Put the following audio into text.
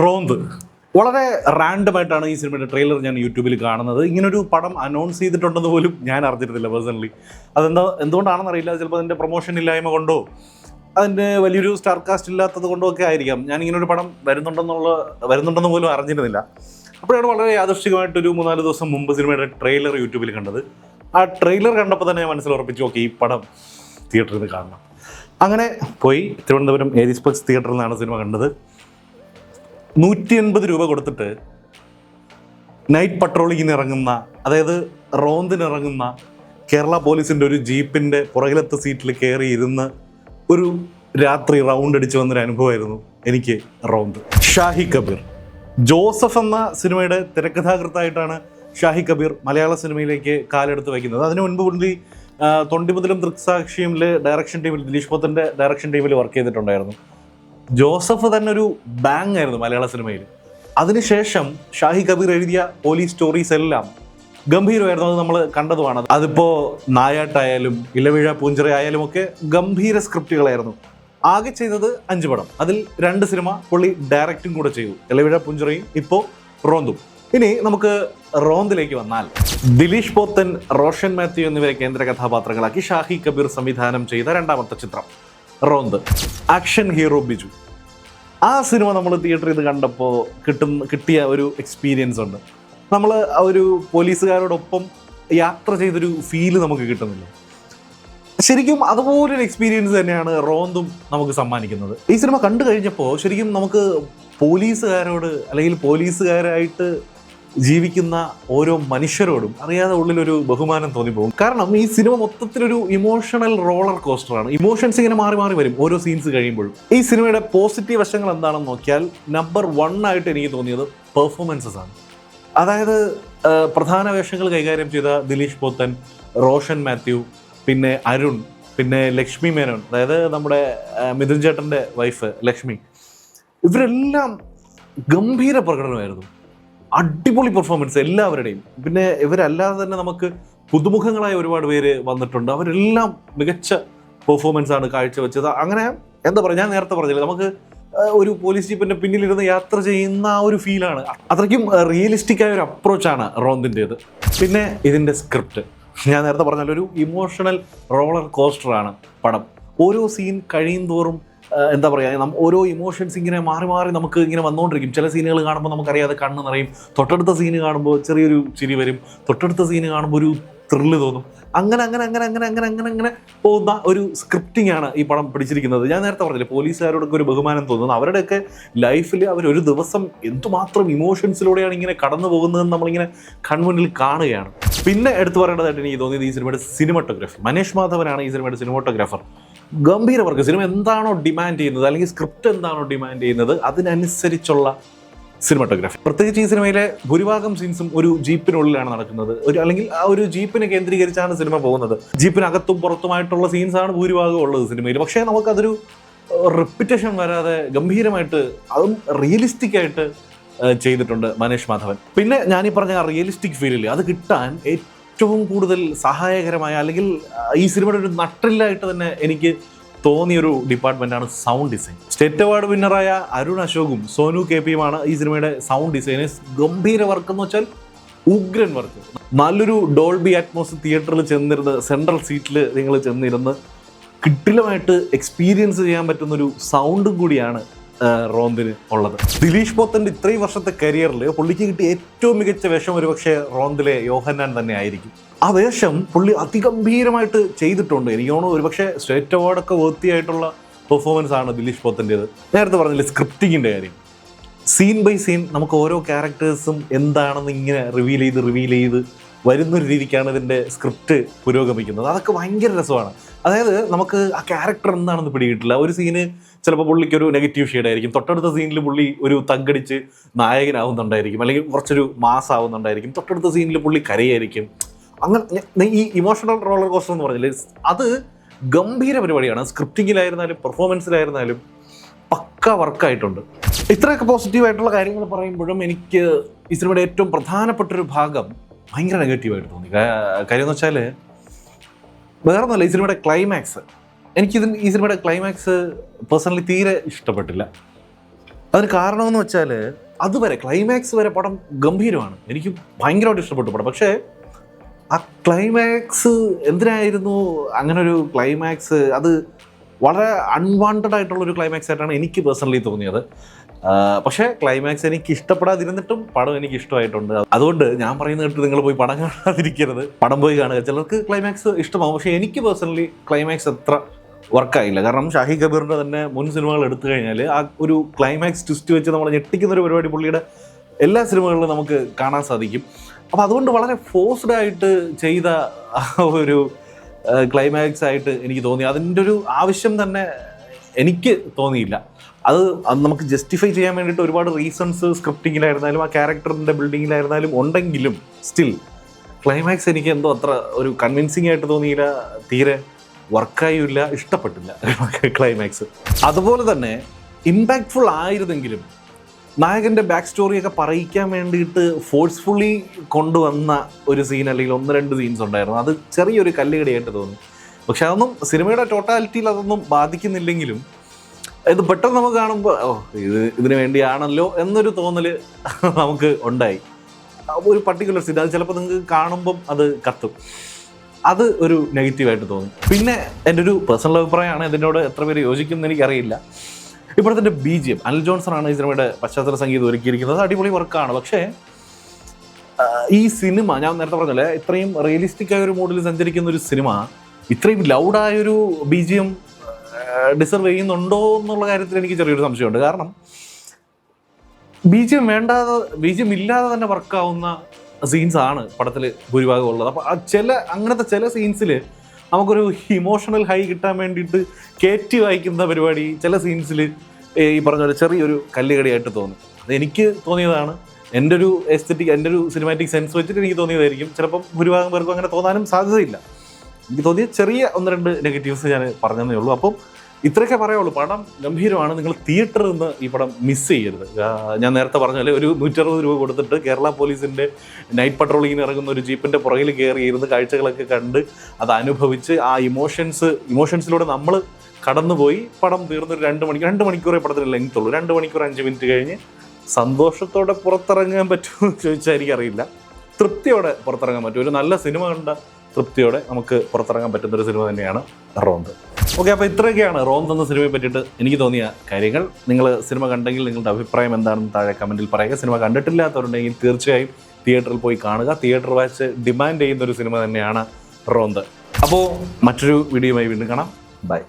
റോന്ത് വളരെ റാൻഡമായിട്ടാണ് ഈ സിനിമയുടെ ട്രെയിലർ ഞാൻ യൂട്യൂബിൽ കാണുന്നത്. ഇങ്ങനൊരു പടം അനൗൺസ് ചെയ്തിട്ടുണ്ടെന്ന് പോലും ഞാൻ അറിഞ്ഞിരുന്നില്ല പേഴ്സണലി. എന്തുകൊണ്ടാണെന്ന് അറിയില്ല. ചിലപ്പോൾ അതിൻ്റെ പ്രൊമോഷൻ ഇല്ലായ്മ കൊണ്ടോ അതിൻ്റെ വലിയൊരു സ്റ്റാർ കാസ്റ്റ് ഇല്ലാത്തത് കൊണ്ടോ ഒക്കെ ആയിരിക്കാം ഞാൻ ഇങ്ങനൊരു പടം വരുന്നുണ്ടെന്ന് പോലും അറിഞ്ഞിരുന്നില്ല. അപ്പോഴാണ് വളരെ യാദൃശ്ചികമായിട്ടൊരു 3-4 ദിവസം മുമ്പ് സിനിമയുടെ ട്രെയിലർ യൂട്യൂബിൽ കണ്ടത്. ആ ട്രെയിലർ കണ്ടപ്പോൾ തന്നെ മനസ്സിൽ ഉറപ്പിച്ചു, ഓക്കെ, ഈ പടം തിയേറ്ററിൽ നിന്ന് കാണണം. അങ്ങനെ പോയി തിരുവനന്തപുരം ഏരിസ്പെക്സ് തിയേറ്ററിൽ നിന്നാണ് സിനിമ കണ്ടത്. 180 രൂപ കൊടുത്തിട്ട് നൈറ്റ് പട്രോളിങ്ങിന് ഇറങ്ങുന്ന, അതായത് റോന്തിനിറങ്ങുന്ന കേരള പോലീസിൻ്റെ ഒരു ജീപ്പിൻ്റെ പുറകിലത്തെ സീറ്റിൽ കയറി ഇരുന്ന് ഒരു രാത്രി റൗണ്ട് അടിച്ച് വന്നൊരു അനുഭവമായിരുന്നു എനിക്ക് റോന്ത്. ഷാഹി കബീർ ജോസഫ് എന്ന സിനിമയുടെ തിരക്കഥാകൃത്തായിട്ടാണ് ഷാഹി കബീർ മലയാള സിനിമയിലേക്ക് കാലെടുത്ത് വയ്ക്കുന്നത്. അതിനു മുൻപ് പുള്ളി തൊണ്ടിമുതലും ദൃക്സാക്ഷിയുമിലെ ഡയറക്ഷൻ ടീമിൽ, ദിലീഷ് പോത്തൻ്റെ ഡയറക്ഷൻ ടീമിൽ വർക്ക് ചെയ്തിട്ടുണ്ടായിരുന്നു. ജോസഫ് തന്നെ ഒരു ബാങ് ആയിരുന്നു മലയാള സിനിമയിൽ. അതിനുശേഷം ഷാഹി കബീർ എഴുതിയ പോലീസ് സ്റ്റോറീസ് എല്ലാം ഗംഭീരമായിരുന്നു. അത് നമ്മൾ കണ്ടതുമാണ്. അതിപ്പോൾ നായാട്ടായാലും ഇലവീഴ പൂഞ്ചിറ ആയാലും ഒക്കെ ഗംഭീര സ്ക്രിപ്റ്റുകളായിരുന്നു. ആകെ ചെയ്തത് 5 പടം. അതിൽ 2 സിനിമ പുള്ളി ഡയറക്റ്റും കൂടെ ചെയ്തു, ഇലവീഴ പൂഞ്ചിറയും ഇപ്പോൾ റോന്തും. ഇനി നമുക്ക് റോന്തിലേക്ക് വന്നാൽ, ദിലീഷ് പോത്തൻ, റോഷൻ മാത്യു എന്നിവരെ കേന്ദ്ര കഥാപാത്രങ്ങളാക്കി ഷാഹി കബീർ സംവിധാനം ചെയ്ത 2ാമത്തെ ചിത്രം റോന്ത്. Action hero Biju. ആ സിനിമ നമ്മൾ തിയേറ്ററിൽ ഇത് കണ്ടപ്പോൾ കിട്ടിയ ഒരു എക്സ്പീരിയൻസ് ഉണ്ട്. നമ്മൾ ആ ഒരു പോലീസുകാരോടൊപ്പം യാത്ര ചെയ്തൊരു ഫീല് നമുക്ക് കിട്ടുന്നില്ല. ശരിക്കും അതുപോലൊരു എക്സ്പീരിയൻസ് തന്നെയാണ് റോന്തും നമുക്ക് സമ്മാനിക്കുന്നത്. ഈ സിനിമ കണ്ടു കഴിഞ്ഞപ്പോൾ ശരിക്കും നമുക്ക് പോലീസുകാരോട്, അല്ലെങ്കിൽ പോലീസുകാരായിട്ട് ജീവിക്കുന്ന ഓരോ മനുഷ്യരോടും അറിയാതെ ഉള്ളിലൊരു ബഹുമാനം തോന്നിപ്പോകും. കാരണം ഈ സിനിമ മൊത്തത്തിലൊരു ഇമോഷണൽ റോളർ കോസ്റ്ററാണ്. ഇമോഷൻസ് ഇങ്ങനെ മാറി മാറി വരും ഓരോ സീൻസ് കഴിയുമ്പോഴും. ഈ സിനിമയുടെ പോസിറ്റീവ് വശങ്ങൾ എന്താണെന്ന് നോക്കിയാൽ നമ്പർ 1 ആയിട്ട് എനിക്ക് തോന്നിയത് പെർഫോമൻസസ് ആണ്. അതായത് പ്രധാന വേഷങ്ങൾ കൈകാര്യം ചെയ്ത ദിലീഷ് പോത്തൻ, റോഷൻ മാത്യു, പിന്നെ അരുൺ, പിന്നെ ലക്ഷ്മി മേനോൻ, അതായത് നമ്മുടെ മിഥുൻ ചേട്ടൻ്റെ വൈഫ് ലക്ഷ്മി, ഇവരെല്ലാം ഗംഭീര പ്രകടനമായിരുന്നു. അടിപൊളി പെർഫോമൻസ് എല്ലാവരുടെയും. പിന്നെ ഇവരല്ലാതെ തന്നെ നമുക്ക് പുതുമുഖങ്ങളായ ഒരുപാട് പേര് വന്നിട്ടുണ്ട്. അവരെല്ലാം മികച്ച പെർഫോമൻസ് ആണ് കാഴ്ചവെച്ചത്. അങ്ങനെ എന്താ പറയുക, ഞാൻ നേരത്തെ പറഞ്ഞില്ല, നമുക്ക് ഒരു പോലീസ് ജീപ്പിന്റെ പിന്നിലിരുന്ന് യാത്ര ചെയ്യുന്ന ആ ഒരു ഫീലാണ്. അത്രയ്ക്കും റിയലിസ്റ്റിക് ആയ ഒരു അപ്രോച്ചാണ് റോന്തിൻ്റെത്. പിന്നെ ഇതിൻ്റെ സ്ക്രിപ്റ്റ്, ഞാൻ നേരത്തെ പറഞ്ഞാൽ ഒരു ഇമോഷണൽ റോളർ കോസ്റ്ററാണ് പടം. ഓരോ സീൻ കഴിയും തോറും എന്താ പറയുക, ഓരോ ഇമോഷൻസ് ഇങ്ങനെ മാറി മാറി നമുക്ക് ഇങ്ങനെ വന്നുകൊണ്ടിരിക്കും. ചില സീനുകൾ കാണുമ്പോൾ നമുക്കറിയാതെ കണ്ണ് നിറയും, തൊട്ടടുത്ത സീന് കാണുമ്പോൾ ചെറിയൊരു ചിരി വരും, തൊട്ടടുത്ത സീന് കാണുമ്പോൾ ഒരു ത്രില്ല് തോന്നും. അങ്ങനെ അങ്ങനെ അങ്ങനെ അങ്ങനെ അങ്ങനെ അങ്ങനെ അങ്ങനെ പോകുന്ന ഒരു സ്ക്രിപ്റ്റിംഗ് ആണ് ഈ പടം പിടിച്ചിരിക്കുന്നത്. ഞാൻ നേരത്തെ പറഞ്ഞില്ലേ, പോലീസുകാരോടൊക്കെ ഒരു ബഹുമാനം തോന്നുന്നു. അവരുടെയൊക്കെ ലൈഫിൽ അവരൊരു ദിവസം എന്തുമാത്രം ഇമോഷൻസിലൂടെയാണ് ഇങ്ങനെ കടന്നു പോകുന്നതെന്ന് നമ്മളിങ്ങനെ കൺമുന്നിൽ കാണുകയാണ്. പിന്നെ എടുത്തു പറയേണ്ടതായിട്ട് എനിക്ക് തോന്നിയത് ഈ സിനിമയുടെ സിനിമാറ്റോഗ്രാഫി. മനേഷ് മാധവനാണ് ഈ സിനിമയുടെ സിനിമാറ്റോഗ്രാഫർ. ഗംഭീര വർക്ക്. സിനിമ എന്താണോ ഡിമാൻഡ് ചെയ്യുന്നത്, അല്ലെങ്കിൽ സ്ക്രിപ്റ്റ് എന്താണോ ഡിമാൻഡ് ചെയ്യുന്നത്, അതിനനുസരിച്ചുള്ള സിനിമാറ്റോഗ്രാഫി. പ്രത്യേകിച്ച് ഈ സിനിമയിലെ ഭൂരിഭാഗം സീൻസും ഒരു ജീപ്പിനുള്ളിലാണ് നടക്കുന്നത്. അല്ലെങ്കിൽ ആ ഒരു ജീപ്പിനെ കേന്ദ്രീകരിച്ചാണ് സിനിമ പോകുന്നത്. ജീപ്പിനകത്തും പുറത്തുമായിട്ടുള്ള സീൻസാണ് ഭൂരിഭാഗം ഉള്ളത് സിനിമയിൽ. പക്ഷേ നമുക്കതൊരു റെപ്പിറ്റേഷൻ വരാതെ ഗംഭീരമായിട്ട്, അതും റിയലിസ്റ്റിക് ആയിട്ട് ചെയ്തിട്ടുണ്ട് മനേഷ് മാധവൻ. പിന്നെ ഞാനീ പറഞ്ഞ ആ റിയലിസ്റ്റിക് ഫീലിൽ അത് കിട്ടാൻ ഏറ്റവും കൂടുതൽ സഹായകരമായ, അല്ലെങ്കിൽ ഈ സിനിമയുടെ ഒരു നട്ടെല്ലായിട്ട് തന്നെ എനിക്ക് തോന്നിയൊരു ഡിപ്പാർട്ട്മെൻറ്റാണ് സൗണ്ട് ഡിസൈൻ. സ്റ്റേറ്റ് അവാർഡ് വിന്നറായ അരുൺ അശോകും സോനു കെ പിയുമാണ് ഈ സിനിമയുടെ സൗണ്ട് ഡിസൈനേഴ്സ്. ഗംഭീര വർക്ക് എന്ന് വെച്ചാൽ ഉഗ്രൻ വർക്ക്. നല്ലൊരു ഡോൾബി അറ്റ്മോസ് തിയേറ്ററിൽ ചെന്നിരുന്ന്, സെൻട്രൽ സീറ്റിൽ നിങ്ങൾ ചെന്നിരുന്ന് കിടിലമായിട്ട് എക്സ്പീരിയൻസ് ചെയ്യാൻ പറ്റുന്നൊരു സൗണ്ടും കൂടിയാണ് റോന്തിന് ഉള്ളത്. ദിലീഷ് പോത്തൻ്റെ ഇത്രയും വർഷത്തെ കരിയറിൽ പുള്ളിക്ക് കിട്ടിയ ഏറ്റവും മികച്ച വേഷം ഒരുപക്ഷെ റോന്തിലെ യോഹന്നാൻ തന്നെ ആയിരിക്കും. ആ വേഷം പുള്ളി അതിഗംഭീരമായിട്ട് ചെയ്തിട്ടുണ്ട്. എനിക്ക് തോന്നുന്നു ഒരുപക്ഷെ സ്റ്റേറ്റ് അവാർഡൊക്കെ വൃത്തിയായിട്ടുള്ള പെർഫോമൻസ് ആണ് ദിലീഷ് പോത്തൻ്റേത്. നേരത്തെ പറഞ്ഞില്ലേ സ്ക്രിപ്റ്റിങ്ങിൻ്റെ കാര്യം, സീൻ ബൈ സീൻ നമുക്ക് ഓരോ ക്യാരക്ടേഴ്സും എന്താണെന്ന് ഇങ്ങനെ റിവീൽ ചെയ്ത് വരുന്നൊരു രീതിക്കാണ് ഇതിൻ്റെ സ്ക്രിപ്റ്റ് പുരോഗമിക്കുന്നത്. അതൊക്കെ ഭയങ്കര രസമാണ്. അതായത് നമുക്ക് ആ ക്യാരക്ടർ എന്താണെന്ന് പിടികിട്ടില്ല. ഒരു സീന് ചിലപ്പോൾ പുള്ളിക്കൊരു നെഗറ്റീവ് ഷെയ്ഡായിരിക്കും, തൊട്ടടുത്ത സീനിൽ പുള്ളി ഒരു തగ్గടിച്ച് നായകനാവുന്നുണ്ടായിരിക്കും, അല്ലെങ്കിൽ കുറച്ചൊരു മാസ് ആവുന്നുണ്ടായിരിക്കും, തൊട്ടടുത്ത സീനിൽ പുള്ളി കരയായിരിക്കും. അങ്ങനെ ഈ ഇമോഷണൽ റോളർ കോസ്റ്റർ എന്ന് പറഞ്ഞില്ലേ, അത് ഗംഭീര പരിപാടിയാണ്. സ്ക്രിപ്റ്റിങ്ങിലായിരുന്നാലും പെർഫോമൻസിലായിരുന്നാലും പക്ക വർക്കായിട്ടുണ്ട്. ഇത്രയൊക്കെ പോസിറ്റീവായിട്ടുള്ള കാര്യങ്ങൾ പറയുമ്പോഴും എനിക്ക് ഈ സിനിമയുടെ ഏറ്റവും പ്രധാനപ്പെട്ടൊരു ഭാഗം ഭയങ്കര നെഗറ്റീവായിട്ട് തോന്നി. കാര്യം എന്ന് വെച്ചാൽ വേറെ ഒന്നുമല്ല, ഈ സിനിമയുടെ ക്ലൈമാക്സ്. ഈ സിനിമയുടെ ക്ലൈമാക്സ് പേഴ്സണലി തീരെ ഇഷ്ടപ്പെട്ടില്ല. അതിന് കാരണമെന്ന് വെച്ചാൽ അതുവരെ ക്ലൈമാക്സ് വരെ പടം ഗംഭീരമാണ്, എനിക്ക് ഭയങ്കരമായിട്ട് ഇഷ്ടപ്പെട്ടു പടം. പക്ഷേ ആ ക്ലൈമാക്സ് എന്തിനായിരുന്നു അങ്ങനൊരു ക്ലൈമാക്സ്? അത് വളരെ അൺവാണ്ടഡ് ആയിട്ടുള്ളൊരു ക്ലൈമാക്സ് ആയിട്ടാണ് എനിക്ക് പേഴ്സണലി തോന്നിയത്. പക്ഷേ ക്ലൈമാക്സ് എനിക്ക് ഇഷ്ടപ്പെടാതിരുന്നിട്ടും പടം എനിക്ക് ഇഷ്ടമായിട്ടുണ്ട്. അതുകൊണ്ട് ഞാൻ പറയുന്നത് കേട്ട് നിങ്ങൾ പോയി പടം കാണാതിരിക്കരുത്, പടം പോയി കാണുക. ചിലർക്ക് ക്ലൈമാക്സ് ഇഷ്ടമാകും, പക്ഷേ എനിക്ക് പേഴ്സണലി ക്ലൈമാക്സ് അത്ര വർക്കായില്ല. കാരണം ഷാഹി കബീറിൻ്റെ തന്നെ മുൻ സിനിമകൾ എടുത്തു കഴിഞ്ഞാൽ ആ ഒരു ക്ലൈമാക്സ് ട്വിസ്റ്റ് വെച്ച് നമ്മൾ ഞെട്ടിക്കുന്നൊരു പരിപാടി പുള്ളിയുടെ എല്ലാ സിനിമകളിലും നമുക്ക് കാണാൻ സാധിക്കും. അപ്പോൾ അതുകൊണ്ട് വളരെ ഫോഴ്സ്ഡ് ആയിട്ട് ചെയ്ത ഒരു ക്ലൈമാക്സ് ആയിട്ട് എനിക്ക് തോന്നി. അതിൻ്റെ ഒരു ആവശ്യം തന്നെ എനിക്ക് തോന്നിയില്ല. അത് നമുക്ക് ജസ്റ്റിഫൈ ചെയ്യാൻ വേണ്ടിയിട്ട് ഒരുപാട് റീസൺസ് സ്ക്രിപ്റ്റിങ്ങിലായിരുന്നാലും ആ ക്യാരക്ടറിൻ്റെ ബിൽഡിങ്ങിലായിരുന്നാലും ഉണ്ടെങ്കിലും സ്റ്റിൽ ക്ലൈമാക്സ് എനിക്ക് എന്തോ അത്ര ഒരു കൺവിൻസിങ് ആയിട്ട് തോന്നിയില്ല, തീരെ വർക്കായില്ല, ഇഷ്ടപ്പെട്ടില്ല ക്ലൈമാക്സ്. അതുപോലെ തന്നെ ഇമ്പാക്റ്റ്ഫുൾ ആയിരുന്നെങ്കിലും നായകൻ്റെ ബാക്ക് സ്റ്റോറിയൊക്കെ പറയിക്കാൻ വേണ്ടിയിട്ട് ഫോഴ്സ്ഫുള്ളി കൊണ്ടുവന്ന ഒരു സീൻ അല്ലെങ്കിൽ 1-2 സീൻസ് ഉണ്ടായിരുന്നു. അത് ചെറിയൊരു കല്ലുകടിയായിട്ട് തോന്നി. പക്ഷെ അതൊന്നും സിനിമയുടെ ടോട്ടാലിറ്റിയിൽ അതൊന്നും ബാധിക്കുന്നില്ലെങ്കിലും ഇത് പെട്ടെന്ന് നമുക്ക് കാണുമ്പോൾ ഇതിനു വേണ്ടിയാണല്ലോ എന്നൊരു തോന്നൽ നമുക്ക് ഉണ്ടായി. ഒരു പർട്ടിക്കുലർ സീൻ അത് ചിലപ്പോൾ നിങ്ങൾക്ക് കാണുമ്പം അത് കത്തും. അത് ഒരു നെഗറ്റീവായിട്ട് തോന്നി. പിന്നെ എൻ്റെ ഒരു പേഴ്സണൽ അഭിപ്രായമാണ്, ഇതിനോട് എത്ര പേര് യോജിക്കുമെന്ന് എനിക്കറിയില്ല. ഇപ്പോഴത്തെ BGM അനിൽ ജോൺസൺ ഈ സിനിമയുടെ പശ്ചാത്തല സംഗീതം ഒരുക്കിയിരിക്കുന്നത്. അടിപൊളി വർക്കാണ്. പക്ഷേ ഈ സിനിമ ഞാൻ നേരത്തെ പറഞ്ഞല്ലേ, ഇത്രയും റിയലിസ്റ്റിക് ആയ ഒരു മോഡിൽ സഞ്ചരിക്കുന്ന ഒരു സിനിമ ഇത്രയും ലൗഡായൊരു BGM ഡിസർവ് ചെയ്യുന്നുണ്ടോ എന്നുള്ള കാര്യത്തിൽ എനിക്ക് ചെറിയൊരു സംശയമുണ്ട്. കാരണം BGM ഇല്ലാതെ തന്നെ വർക്കാവുന്ന സീൻസ് ആണ് പടത്തിൽ ഭൂരിഭാഗം ഉള്ളത്. അപ്പോൾ അങ്ങനത്തെ ചില സീൻസിൽ നമുക്കൊരു ഇമോഷണൽ ഹൈ കിട്ടാൻ വേണ്ടിയിട്ട് കയറ്റി വായിക്കുന്ന പരിപാടി ചില സീൻസിൽ ഈ പറഞ്ഞ പോലെ ചെറിയൊരു കല്ലുകടിയായിട്ട് തോന്നി. അത് എനിക്ക് തോന്നിയതാണ്. എൻ്റെ ഒരു എസ്തെറ്റിക്, എൻ്റെ ഒരു സിനിമാറ്റിക് സെൻസ് വെച്ചിട്ട് എനിക്ക് തോന്നിയതായിരിക്കും. ചിലപ്പം ഭൂരിഭാഗം പേർക്കും അങ്ങനെ തോന്നാനും സാധ്യതയില്ല. എനിക്ക് തോന്നിയ ചെറിയ 1-2 നെഗറ്റീവ്സ് ഞാൻ പറഞ്ഞതേ ഉള്ളൂ. അപ്പം ഇത്രയൊക്കെ പറയുള്ളൂ. പടം ഗംഭീരമാണ്. നിങ്ങൾ തിയേറ്ററിൽ നിന്ന് ഈ പടം മിസ് ചെയ്യരുത്. ഞാൻ നേരത്തെ പറഞ്ഞാൽ ഒരു 160 രൂപ കൊടുത്തിട്ട് കേരള പോലീസിൻ്റെ നൈറ്റ് പട്രോളിങ്ങിന് ഇറങ്ങുന്ന ഒരു ജീപ്പിൻ്റെ പുറകിൽ കയറിയിരുന്ന് കാഴ്ചകളൊക്കെ കണ്ട് അത് അനുഭവിച്ച് ആ ഇമോഷൻസിലൂടെ നമ്മൾ കടന്നുപോയി പടം തീർന്നൊരു 2 മണിക്കൂറേ പടത്തിന് ലെങ്ത് ഉള്ളൂ. 2 മണിക്കൂർ 5 മിനിറ്റ് കഴിഞ്ഞ് സന്തോഷത്തോടെ പുറത്തിറങ്ങാൻ പറ്റുമെന്ന് ചോദിച്ചാൽ എനിക്കറിയില്ല. തൃപ്തിയോടെ പുറത്തിറങ്ങാൻ പറ്റും. ഒരു നല്ല സിനിമ കണ്ട തൃപ്തിയോടെ നമുക്ക് പുറത്തിറങ്ങാൻ പറ്റുന്നൊരു സിനിമ തന്നെയാണ് റോന്ത്. ഓക്കെ, അപ്പോൾ ഇത്രയൊക്കെയാണ് റോന്ത് എന്ന സിനിമയെ പറ്റിയിട്ട് എനിക്ക് തോന്നിയ കാര്യങ്ങൾ. നിങ്ങൾ സിനിമ കണ്ടെങ്കിൽ നിങ്ങളുടെ അഭിപ്രായം എന്താണെന്ന് താഴെ കമൻറ്റിൽ പറയുക. സിനിമ കണ്ടിട്ടില്ലാത്തവരുണ്ടെങ്കിൽ തീർച്ചയായും തിയേറ്ററിൽ പോയി കാണുക. തിയേറ്റർ വാച്ച് ഡിമാൻഡ് ചെയ്യുന്നൊരു സിനിമ തന്നെയാണ് റോന്ത്. അപ്പോൾ മറ്റൊരു വീഡിയോയുമായി വീണ്ടും കാണാം. ബൈ.